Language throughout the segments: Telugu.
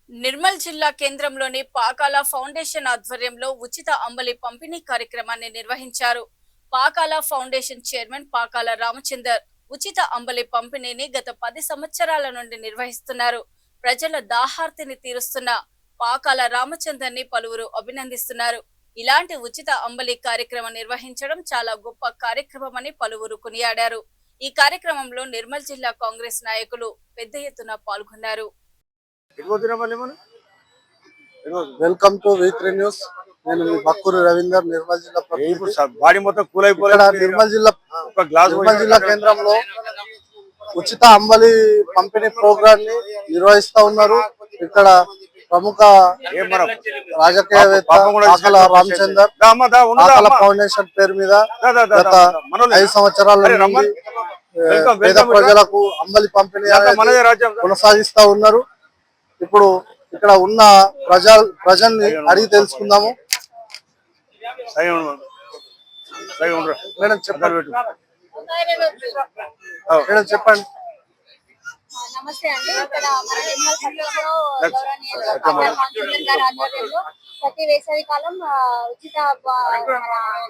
నిర్మల్ జిల్లా కేంద్రంలోని పాకాల ఫౌండేషన్ ఆధ్వర్యంలో ఉచిత అంబలి పంపిణీ కార్యక్రమాన్ని నిర్వహించారు. పాకాల ఫౌండేషన్ చైర్మన్ పాకాల రామచందర్ ఉచిత అంబలి పంపిణీని గత 10 సంవత్సరాల నుండి నిర్వహిస్తున్నారు. ప్రజల దాహార్తిని తీరుస్తున్న పాకాల రామచందర్ ని పలువురు అభినందిస్తున్నారు. ఇలాంటి ఉచిత అంబలి కార్యక్రమం నిర్వహించడం చాలా గొప్ప కార్యక్రమమని పలువురు కొనియాడారు. ఈ కార్యక్రమంలో నిర్మల్ జిల్లా కాంగ్రెస్ నాయకులు పెద్ద ఎత్తున పాల్గొన్నారు. Welcome to V3 news. నేను మీ బక్కూరు రవీందర్, నిర్మల్ జిల్లా నిర్మల్ జిల్లా కేంద్రంలో ఉచిత అంబలి పంపిణీ ప్రోగ్రామ్ ని నిర్వహిస్తా ఉన్నారు. ఇక్కడ ప్రముఖ రాజకీయవేత్త పాకాల రామచందర్ పాకాల ఫౌండేషన్ పేరు మీద గత 5 సంవత్సరాల నుండి పేద ప్రజలకు అంబలి పంపిణీ కొనసాగిస్తా ఉన్నారు. ఇప్పుడు ఇక్కడ ఉన్న ప్రజల్ని అడిగి తెలుసుకుందాము. మేడం చెప్పండి. మేడం చెప్పండి. నమస్తే అండి. ఇక్కడ మన నిర్మల్ పట్టణంలో గౌరవనీయులు గారి ఆధ్వర్యంలో ప్రతి వేసవి కాలం ఉచిత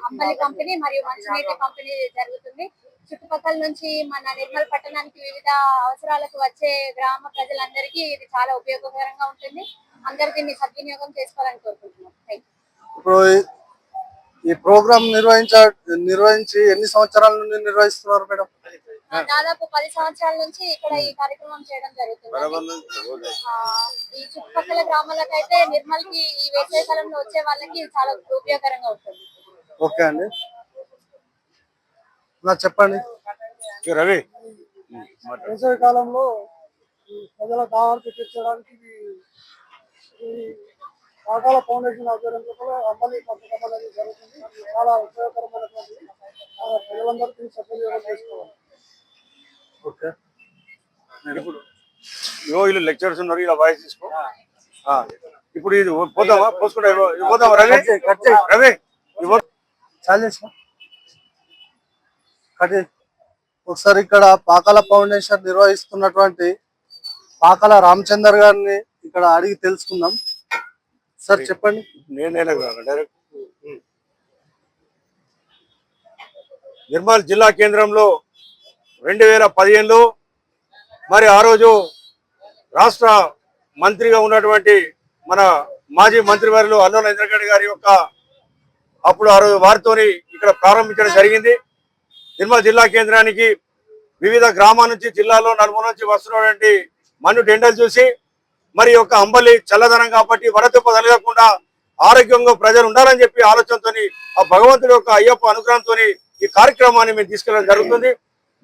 అంబలి పంపిణీ మరియు మంచినీటి పంపిణీ జరుగుతుంది. చుట్టుపక్కల నుంచి మన నిర్మల్ పట్టణానికి వివిధ అవసరాలకు వచ్చే గ్రామ ప్రజలందరికీ ఇది చాలా ఉపయోగకరంగా ఉంటుంది. అందరూ దీన్ని సద్వినియోగం చేసుకోవాలని కోరుకుంటున్నాం. ఇప్పుడు ఈ ప్రోగ్రామ్ నిర్వహించి ఎన్ని సంవత్సరాల నుండి నిర్వహిస్తున్నారు మేడం? దాదాపు 10 సంవత్సరాల నుంచి ఇక్కడ ఈ కార్యక్రమం చేయడం జరుగుతుంది. ఈ చుట్టుపక్కల గ్రామాలకైతే నిర్మల్ కి ఈ వేసవి కాలంలో వచ్చే వాళ్ళకి చాలా ఉపయోగకరంగా ఉంటుంది. ఓకే అండి, చెప్పండి. రవి, వేసవి కాలంలో ప్రజల దాహార్తి తీర్చడానికి పాకాల ఫౌండేషన్ ఆధ్వర్యంలో అంబలి పంపకం అనేది జరుగుతుంది. చాలా ఉపయోగకరమైనటువంటి ప్రజలందరూ సద్వినియోగం చేసుకోవాలి. ఓకే, ఇప్పుడు వీళ్ళు లెక్చర్స్ ఉన్నారు, ఇలా వాయిస్ తీసుకో. ఇప్పుడు ఇది పోదామా, పోసుకుంటా పోదామా? రవి రవి ఒకసారి ఇక్కడ పాకాల ఫౌండేషన్ నిర్వహిస్తున్నటువంటి పాకాల రామచందర్ గారిని ఇక్కడ అడిగి తెలుసుకుందాం. సార్ చెప్పండి. డైరెక్ట్ నిర్మల్ జిల్లా కేంద్రంలో 2015లో మరి ఆ రోజు రాష్ట్ర మంత్రిగా ఉన్నటువంటి మన మాజీ మంత్రివర్యులు అల్లోల ఇంద్రగడ్డ గారి యొక్క అప్పుడు ఆ రోజు వారితోని ఇక్కడ ప్రారంభించడం జరిగింది. నిర్మల్ జిల్లా కేంద్రానికి వివిధ గ్రామాల నుంచి, జిల్లాలో నలుమూల నుంచి వస్తున్నటువంటి మన్ను టెండర్లు చూసి మరి యొక్క అంబలి చల్లదనం కాబట్టి వడదెబ్బ తగలకుండా ఆరోగ్యంగా ప్రజలు ఉండాలని చెప్పి ఆలోచనతో ఆ భగవంతుడి యొక్క అయ్యప్ప అనుగ్రహంతో ఈ కార్యక్రమాన్ని మేము తీసుకెళ్ళడం జరుగుతుంది.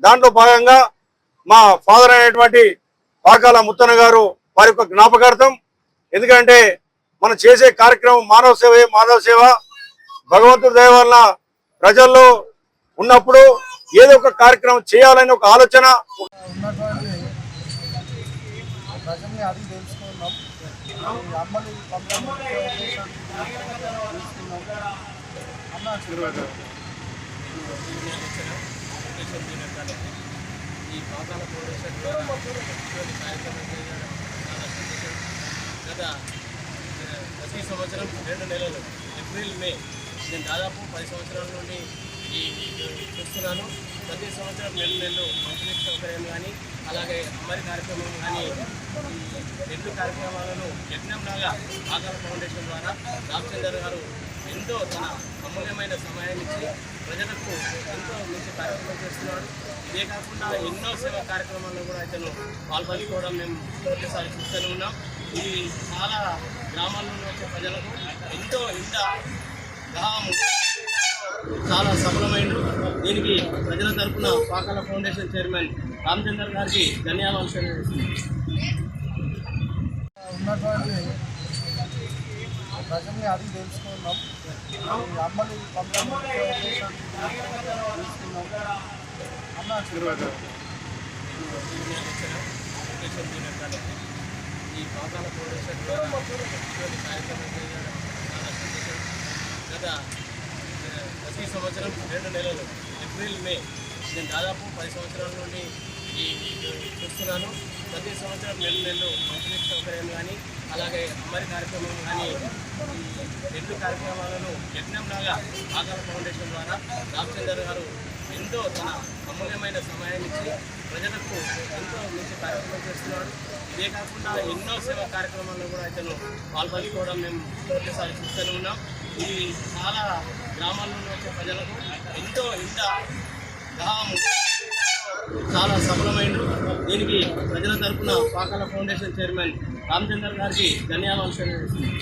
దాంట్లో భాగంగా మా ఫాదర్ అయినటువంటి పాకాల ముత్తన్న గారు వారి యొక్క జ్ఞాపకార్థం, ఎందుకంటే మనం చేసే కార్యక్రమం మానవ సేవే మాధవ సేవ. భగవంతుడి దయ వల్ల ప్రజల్లో ఉన్నప్పుడు ఏదో ఒక కార్యక్రమం చేయాలని ఒక ఆలోచన ప్రజల్ని అడిగి తెలుసుకున్నాం. అమ్మని ఈ పాకాల ఫౌండేషన్ కార్యక్రమం చేయడం చాలా సంతోషం. గత ప్రతి సంవత్సరం 2 నెలలు ఏప్రిల్ మే నేను దాదాపు 10 సంవత్సరాల నుండి ఈ చూస్తున్నాను. ప్రతి సంవత్సరం నెలలు మంచినీటి సౌకర్యం కానీ అలాగే అమ్మరి కార్యక్రమం కానీ ఈ 2 కార్యక్రమాలను యజ్ఞంలాగా పాకాల ఫౌండేషన్ ద్వారా రామచందర్ గారు ఎంతో తన అమూల్యమైన సమయాన్ని ఇచ్చి ప్రజలకు ఎంతో మంచి కార్యక్రమం చేస్తున్నాడు. ఇదే కాకుండా ఎన్నో సేవా కార్యక్రమాల్లో కూడా ఇతను పాల్పంచుకోవడం మేము ప్రతిసారి చూస్తూనే ఉన్నాం. ఇది చాలా గ్రామాల్లో వచ్చే ప్రజలకు ఎంతో ఇంత గ్రామం చాలా సఫలమైంది. దీనికి ప్రజల తరఫున పాకాల ఫౌండేషన్ చైర్మన్ రామచందర్ గారికి ధన్యవాదాలు తెలియజేస్తున్నాం. ఉన్నటువంటి ప్రజల్ని అడిగి తెలుసుకున్నాం. అమ్మని పంపకం ఈ పాకాల ఫౌండేషన్ కార్యక్రమం చేయడం చాలా సంతోషం. గత ప్రతి సంవత్సరం 2 నెలలు ఏప్రిల్ మే నేను దాదాపు 10 సంవత్సరాల నుండి ఈ చూస్తున్నాను. ప్రతి సంవత్సరం నెలలు మంచినీటి సౌకర్యం కానీ అలాగే అమ్మరి కార్యక్రమం కానీ ఈ 2 కార్యక్రమాలను యజ్ఞంలాగా పాకాల ఫౌండేషన్ ద్వారా రామచందర్ గారు ఎంతో తన అమూల్యమైన సమయాన్ని ఇచ్చి ప్రజలకు ఎంతో మంచి కార్యక్రమం చేస్తున్నాడు. ఇదే కాకుండా ఎన్నో సేవా కార్యక్రమాల్లో కూడా ఇతను పాల్పంచుకోవడం మేము ఒకసారి చూస్తూనే ఉన్నాం. ఇది చాలా గ్రామాల్లో వచ్చే ప్రజలకు ఎంతో ఇంత గ్రామం చాలా సఫలమైంది. దీనికి ప్రజల తరఫున పాకాల ఫౌండేషన్ చైర్మన్ రామచందర్ గారికి ధన్యవాదాలు తెలియజేస్తున్నాను.